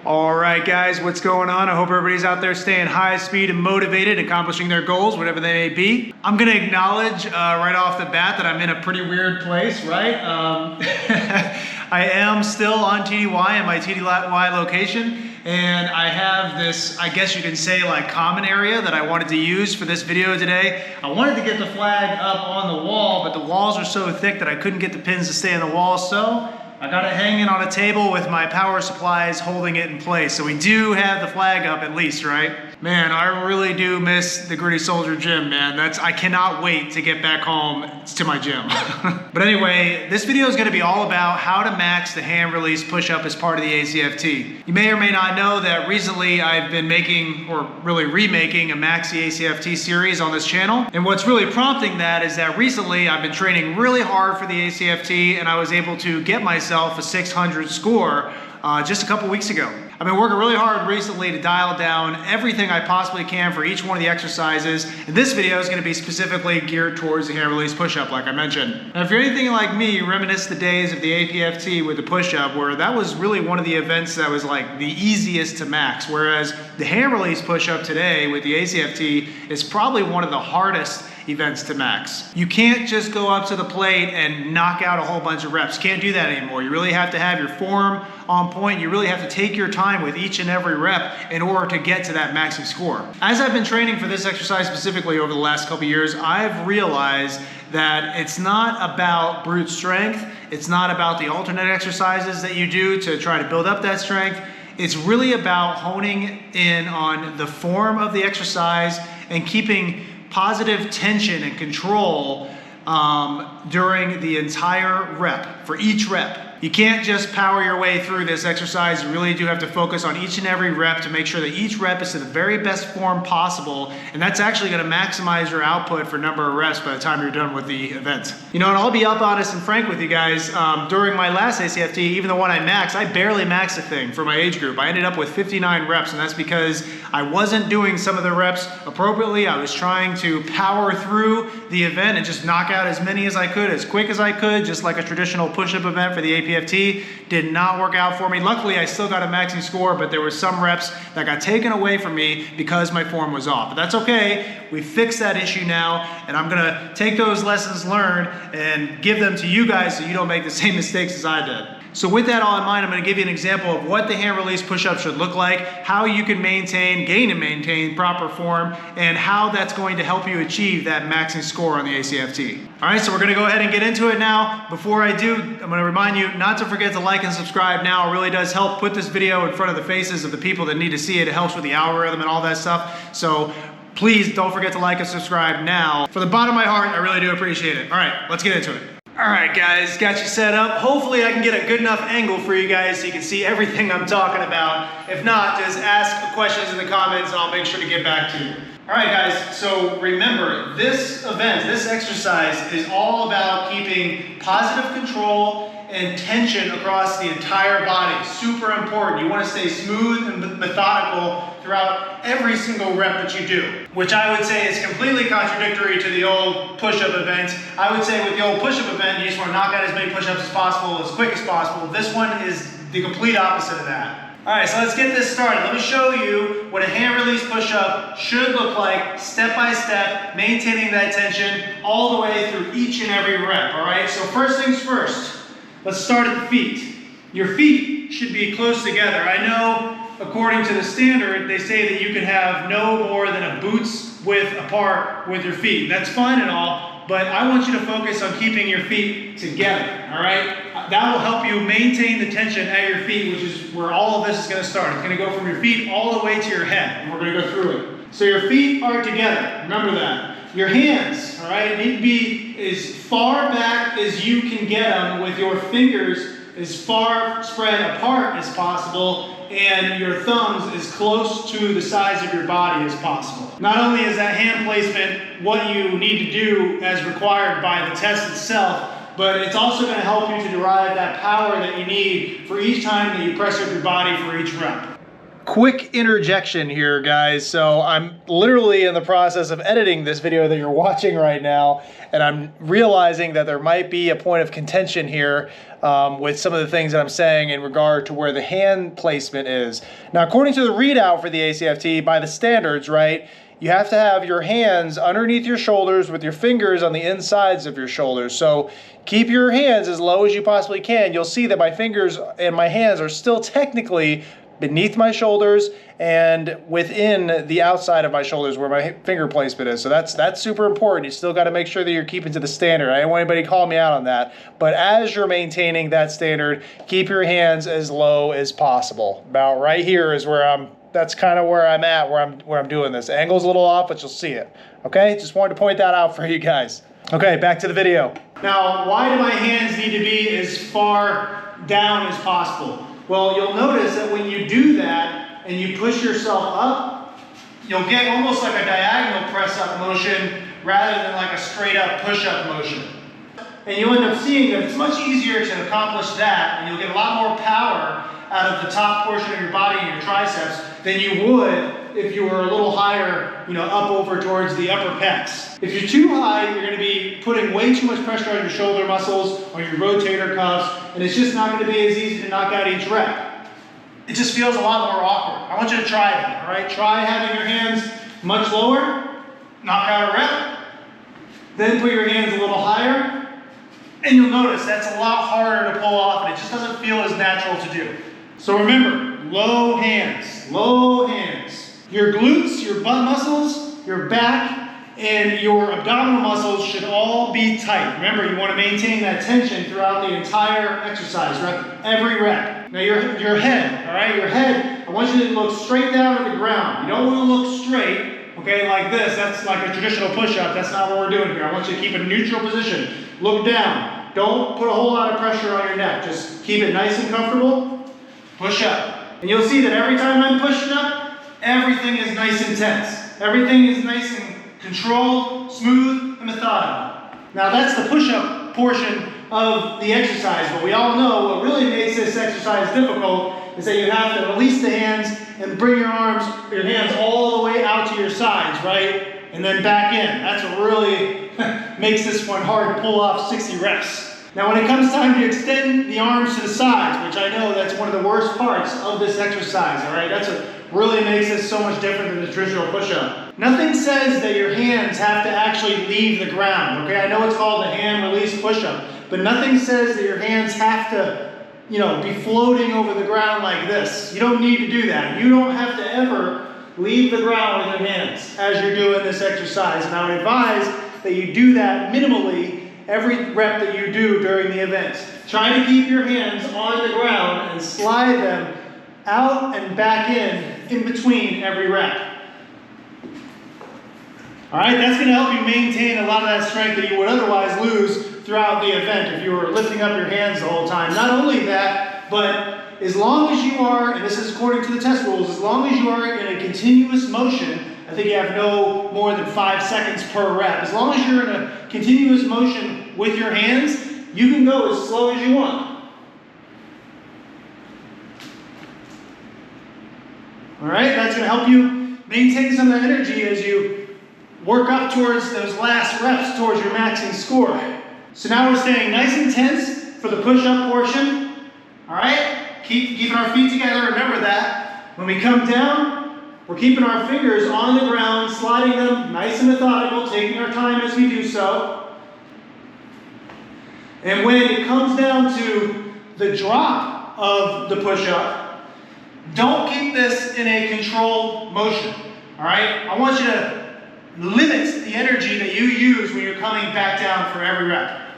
All right, guys, what's going on? I hope everybody's out there staying high speed and motivated, accomplishing their goals, whatever they may be. I'm gonna acknowledge right off the bat that I'm in a pretty weird place, right? I am still on TDY in my TDY location, and I have this, I guess you can say, like common area that I wanted to use for this video today. I wanted to get the flag up on the wall, but the walls are so thick that I couldn't get the pins to stay on the wall, so I got it hanging on a table with my power supplies holding it in place. So we do have the flag up at least, right? Man, I really do miss the Gritty Soldier gym, man. I cannot wait to get back home to my gym. But anyway, this video is gonna be all about how to max the hand release push-up as part of the ACFT. You may or may not know that recently I've been making, or really remaking, a Max the ACFT series on this channel. And what's really prompting that is that recently I've been training really hard for the ACFT, and I was able to get myself a 600 score just a couple weeks ago. I've been working really hard recently to dial down everything I possibly can for each one of the exercises. And this video is gonna be specifically geared towards the hand release push-up, like I mentioned. Now, if you're anything like me, you reminisce the days of the ACFT with the push-up, where that was really one of the events that was like the easiest to max, whereas the hand release push-up today with the ACFT is probably one of the hardest events to max. You can't just go up to the plate and knock out a whole bunch of reps. Can't do that anymore. You really have to have your form on point. You really have to take your time with each and every rep in order to get to that maxing score. As I've been training for this exercise specifically over the last couple years, I've realized that it's not about brute strength. It's not about the alternate exercises that you do to try to build up that strength. It's really about honing in on the form of the exercise and keeping positive tension and control during the entire rep, for each rep. You can't just power your way through this exercise. You really do have to focus on each and every rep to make sure that each rep is to the very best form possible, and that's actually gonna maximize your output for number of reps by the time you're done with the event. You know, and I'll be up honest and frank with you guys, during my last ACFT, even the one I maxed, I barely maxed the thing for my age group. I ended up with 59 reps, and that's because I wasn't doing some of the reps appropriately. I was trying to power through the event and just knock out as many as I could, as quick as I could, just like a traditional push-up event for the ACFT. Did not work out for me. Luckily, I still got a maxing score, but there were some reps that got taken away from me because my form was off. But that's okay. We fixed that issue now, and I'm gonna take those lessons learned and give them to you guys so you don't make the same mistakes as I did. So with that all in mind, I'm gonna give you an example of what the hand release push-up should look like, how you can gain and maintain proper form, and how that's going to help you achieve that maxing score on the ACFT. All right, so we're gonna go ahead and get into it now. Before I do, I'm gonna remind you not to forget to like and subscribe now. It really does help put this video in front of the faces of the people that need to see it. It helps with the algorithm and all that stuff. So please don't forget to like and subscribe now. From the bottom of my heart, I really do appreciate it. All right, let's get into it. All right, guys, got you set up. Hopefully I can get a good enough angle for you guys so you can see everything I'm talking about. If not, just ask questions in the comments and I'll make sure to get back to you. All right, guys, so remember, this event, this exercise is all about keeping positive control and tension across the entire body. Super important. You want to stay smooth and methodical throughout every single rep that you do, which I would say is completely contradictory to the old push-up event. I would say with the old push-up event, you just want to knock out as many push-ups as possible, as quick as possible. This one is the complete opposite of that. All right, so let's get this started. Let me show you what a hand release push-up should look like, step by step, maintaining that tension all the way through each and every rep, all right? So first things first, let's start at the feet. Your feet should be close together. I know, according to the standard, they say that you can have no more than a boot's width apart with your feet. That's fine and all, but I want you to focus on keeping your feet together, all right? That will help you maintain the tension at your feet, which is where all of this is gonna start. It's gonna go from your feet all the way to your head, and we're gonna go through it. So your feet are together, remember that. Your hands, all right, need to be as far back as you can get them with your fingers as far spread apart as possible, and your thumbs as close to the size of your body as possible. Not only is that hand placement what you need to do as required by the test itself, but it's also going to help you to derive that power that you need for each time that you press up your body for each rep. Quick interjection here, guys. So I'm literally in the process of editing this video that you're watching right now, and I'm realizing that there might be a point of contention here with some of the things that I'm saying in regard to where the hand placement is. Now, according to the readout for the ACFT, by the standards, right, you have to have your hands underneath your shoulders with your fingers on the insides of your shoulders. So keep your hands as low as you possibly can. You'll see that my fingers and my hands are still technically beneath my shoulders and within the outside of my shoulders where my finger placement is. So that's super important. You still got to make sure that you're keeping to the standard. I don't want anybody to call me out on that. But as you're maintaining that standard, keep your hands as low as possible. About right here is where that's kind of where I'm at, where I'm doing this. The angle's a little off, but you'll see it. Okay, just wanted to point that out for you guys. Okay, back to the video. Now, why do my hands need to be as far down as possible? Well, you'll notice that when you do that and you push yourself up, you'll get almost like a diagonal press-up motion rather than like a straight-up push-up motion. And you'll end up seeing that it's much easier to accomplish that, and you'll get a lot more power out of the top portion of your body and your triceps than you would if you were a little higher, up over towards the upper pecs. If you're too high, you're going to be putting way too much pressure on your shoulder muscles, on your rotator cuffs, and it's just not going to be as easy to knock out each rep. It just feels a lot more awkward. I want you to try that, all right? Try having your hands much lower, knock out a rep, then put your hands a little higher, and you'll notice that's a lot harder to pull off, and it just doesn't feel as natural to do. So remember, low hands, low hands. Your glutes, your butt muscles, your back, and your abdominal muscles should all be tight. Remember, you want to maintain that tension throughout the entire exercise, right? Every rep. Now your head, all right? Your head, I want you to look straight down at the ground. You don't want to look straight, okay, like this. That's like a traditional push-up. That's not what we're doing here. I want you to keep a neutral position. Look down. Don't put a whole lot of pressure on your neck. Just keep it nice and comfortable. Push up. And you'll see that every time I'm pushing up, everything is nice and tense. Everything is nice and controlled, smooth, and methodical. Now that's the push-up portion of the exercise, but we all know what really makes this exercise difficult is that you have to release the hands and bring your hands all the way out to your sides, right? And then back in. That's what really makes this one hard to pull off 60 reps. Now when it comes time to extend the arms to the sides, which I know that's one of the worst parts of this exercise, all right? That's what really makes this so much different than the traditional push-up. Nothing says that your hands have to actually leave the ground, okay? I know it's called the hand release push-up, but nothing says that your hands have to, be floating over the ground like this. You don't need to do that. You don't have to ever leave the ground with your hands as you're doing this exercise. And I would advise that you do that minimally every rep that you do during the event. Try to keep your hands on the ground and slide them out and back in between every rep. All right, that's going to help you maintain a lot of that strength that you would otherwise lose throughout the event if you were lifting up your hands the whole time. Not only that, but as long as you are, and this is according to the test rules, as long as you are in a continuous motion, I think you have no more than 5 seconds per rep. As long as you're in a continuous motion with your hands, you can go as slow as you want. All right, that's going to help you maintain some of that energy as you work up towards those last reps, towards your maxing score. So now we're staying nice and tense for the push-up portion. All right, keeping our feet together. Remember that. When we come down, we're keeping our fingers on the ground, sliding them nice and methodical, taking our time as we do so. And when it comes down to the drop of the push-up, don't keep this in a controlled motion. All right, I want you to limit the energy that you use when you're coming back down for every rep.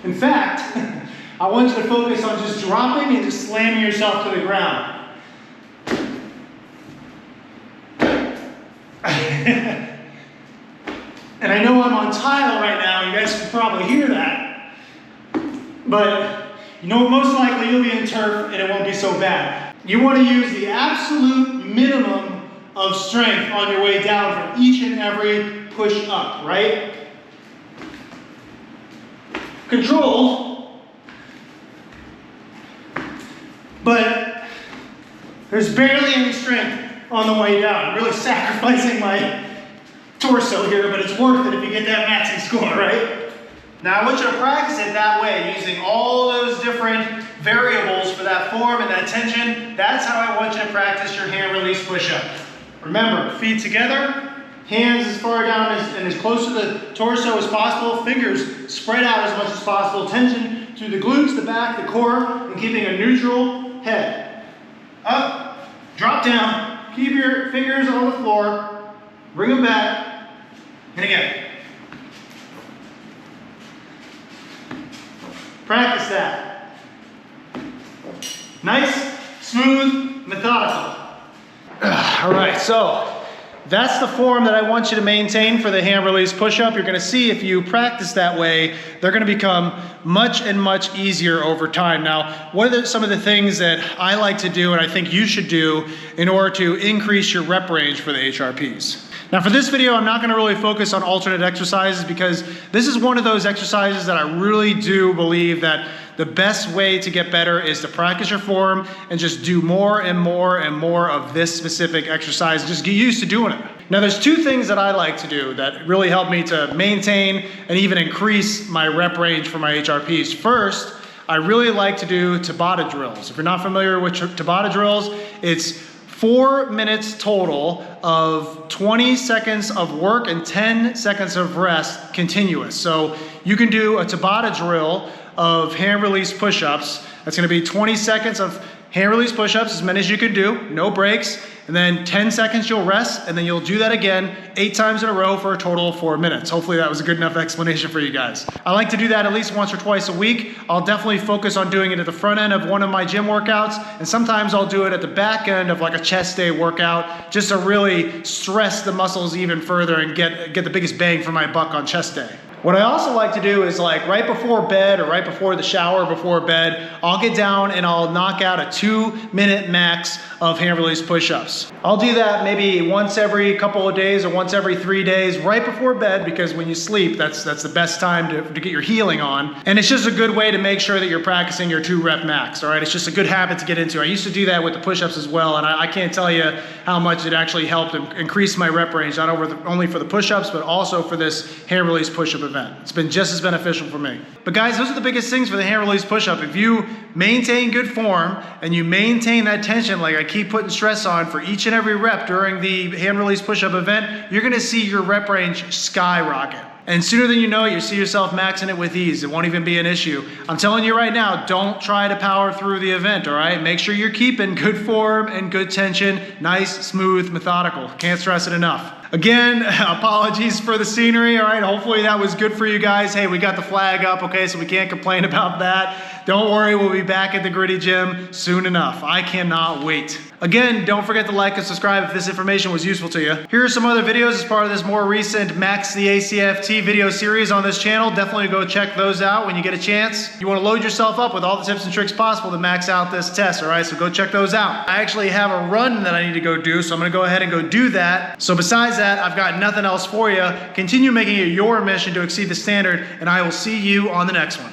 In fact, I want you to focus on just dropping and just slamming yourself to the ground. And I know I'm on tile right now, you guys can probably hear that. But most likely you'll be in turf and it won't be so bad. You want to use the absolute minimum of strength on your way down from each and every push up, right? Controlled, but There's barely any strength on the way down. I'm really sacrificing my torso here, but it's worth it if you get that maxing score, right? Now I want you to practice it that way, using all those different variables for that form and that tension. That's how I want you to practice your hand release push-up. Remember, feet together, hands as far down and as close to the torso as possible, fingers spread out as much as possible, tension through the glutes, the back, the core, and keeping a neutral head. Up, drop down, keep your fingers on the floor, bring them back, and again. Practice that. Nice, smooth, methodical. All right, so that's the form that I want you to maintain for the hand release push-up. You're gonna see if you practice that way, they're gonna become much and much easier over time. Now, what are some of the things that I like to do and I think you should do in order to increase your rep range for the HRPs? Now for this video, I'm not gonna really focus on alternate exercises because this is one of those exercises that I really do believe that the best way to get better is to practice your form and just do more and more and more of this specific exercise. Just get used to doing it. Now there's two things that I like to do that really help me to maintain and even increase my rep range for my HRPs. First, I really like to do Tabata drills. If you're not familiar with Tabata drills, it's 4 minutes total of 20 seconds of work and 10 seconds of rest continuous. So you can do a Tabata drill of hand release push-ups. That's gonna be 20 seconds of hand release push-ups, as many as you can do, no breaks, and then 10 seconds you'll rest, and then you'll do that again 8 times in a row for a total of 4 minutes. Hopefully that was a good enough explanation for you guys. I like to do that at least once or twice a week. I'll definitely focus on doing it at the front end of one of my gym workouts, and sometimes I'll do it at the back end of like a chest day workout, just to really stress the muscles even further and get the biggest bang for my buck on chest day. What I also like to do is like right before bed or right before the shower, before bed, I'll get down and I'll knock out a 2-minute max of hand release push-ups. I'll do that maybe once every couple of days or once every 3 days right before bed, because when you sleep, that's the best time to get your healing on. And it's just a good way to make sure that you're practicing your 2-rep max, all right? It's just a good habit to get into. I used to do that with the push-ups as well, and I can't tell you how much it actually helped increase my rep range, not only for the push-ups, but also for this hand release push-up event. It's been just as beneficial for me. But guys, those are the biggest things for the hand release push-up. If you maintain good form and you maintain that tension like I keep putting stress on for each and every rep during the hand release push-up event, you're gonna see your rep range skyrocket. And sooner than you know it, you see yourself maxing it with ease. It won't even be an issue. I'm telling you right now, don't try to power through the event, all right? Make sure you're keeping good form and good tension, nice, smooth, methodical. Can't stress it enough. Again, apologies for the scenery, all right? Hopefully that was good for you guys. Hey, we got the flag up, okay, so we can't complain about that. Don't worry, we'll be back at the Gritty Gym soon enough. I cannot wait. Again, don't forget to like and subscribe if this information was useful to you. Here are some other videos as part of this more recent Max the ACFT video series on this channel. Definitely go check those out when you get a chance. You want to load yourself up with all the tips and tricks possible to max out this test, all right? So go check those out. I actually have a run that I need to go do, so I'm gonna go ahead and go do that. So besides that, I've got nothing else for you. Continue making it your mission to exceed the standard, and I will see you on the next one.